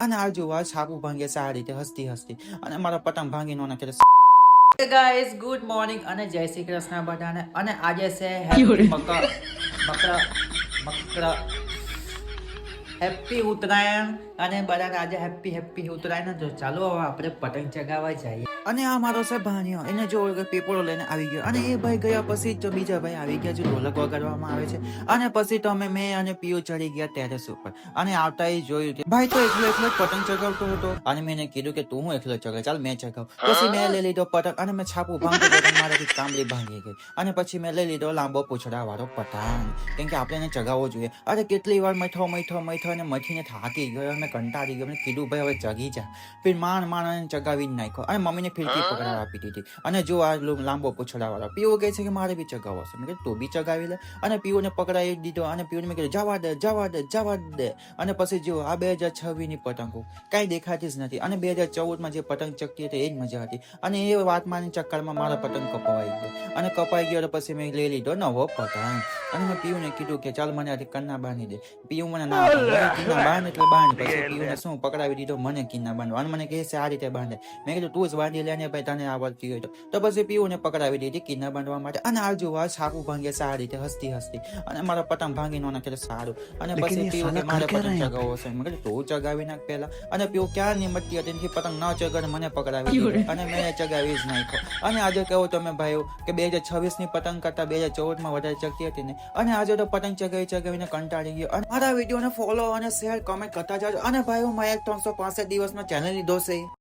અને આ જોવા છાપું ભાંગે છે આ રીતે હસતી હસતી અને મારા પતંગ ભાંગી નો નાખે. ગાઈઝ ગુડ મોર્નિંગ અને જય શ્રી કૃષ્ણ બધાને. અને આજે છે હેપી હેપી ઉત્તરાયણ અને બધાને આજે હેપી ઉત્તરાયણ. તો ચાલો હવે આપણે પતંગ ચગાવવા જઈએ. અને આ મારો છે ભાણિયો, એને જો પેપરો લઈને આવી ગયો અને એ ભાઈ ગયા પછી તો બીજા ભાઈ આવી ગયા, જો ઢોલક વગાડવામાં આવે છે. અને પછી તો મેં અને પીયુ ચડી ગયા ટેરેસ ઉપર અને આવતા એ જોયું કે ભાઈ તો એકલો જ પતંગ ચગાવતો હતો. અને મેં એને કીધું કે તું હું એકલો ચગાવ, ચાલ મેં ચગાવ. પછી મેં લઈ લીધો પતંગ અને મેં છાપું ભાંગતો મારાથી કામડી ભાંગી ગઈ. અને પછી મેં લઈ લીધો લાંબો પૂંછડા વાળો પતંગ, કેમ કે આપણે એને ચગાવવો જોઈએ. અરે કેટલી વાર મથો અને મથીને થાકી ગયો અને કંટાળી ગયો. મેં કીધું ભાઈ હવે ચગી જા. પછી માણ ચગાવી જ નાખ્યો અને મમ્મીને ફિરકી પકડાવા આપી દીધી. અને જો આ લાંબો પૂંછડા વાળો પીવો કહે છે કે મારે બી ચગાવવો છે. મેં કીધું તું બી ચગાવી લે. અને પીઓને પકડાવી દીધો અને પીઓને મેં કીધું જવા દે. અને પછી જો આ 2026 ની પતંગો કઈ દેખાતી જ નથી. અને 2014 જે પતંગ ચગતી હતી એ જ મજા હતી. અને એ વાતમાં ચક્કરમાં મારા પતંગ કપાઈ ગયો. અને કપાઈ ગયો પછી મેં લઈ લીધો નવો પતંગ. અને મેં પીયુને કીધું કે ચાલ મને કન્ના બાંધી દે. પીયુ મને ના કિન્ના બાંધ એટલે બાંધ. પછી પીયુને શું પકડાવી દીધો મને કિન્ના બાંધવા. અને મને કહે છે આ રીતે બાંધે. મેં કીધું તું જ બાંધી લે ને ભાઈ, તને આવડતી હોય તો પછી પીયુને પકડાવી દીધી કિન્ના બાંધવા માટે. અને આ જોવા છાપું ભાંગે છે આ રીતે હસતી અને મારા પતંગ ભાંગી નો નાખે સારું. અને પછી પીયુ કે મારે પતંગ ચગાવવો છે. મેં કીધું તું ચગાવી નાખ પહેલા. અને પીયુ ક્યાં નિમતતી હતી એનાથી પતંગ ન ચગાવે મને પકડાવી દીધો અને મેં ચગાવી જ નાખ્યો. અને આજે કહું તમે ભાઈઓ કે 2026 ની પતંગ કરતા 2014 માં વધારે ચગતી હતી ને. અને આજે તો પતંગ ચગાવીને કંટાળી ગયો. અને મારા વિડીયોને ફોલો અને શેર કમેન્ટ કરતા જાજો. અને ભાઈઓ મારે 365 દિવસનો ચેનલ લીધો છે.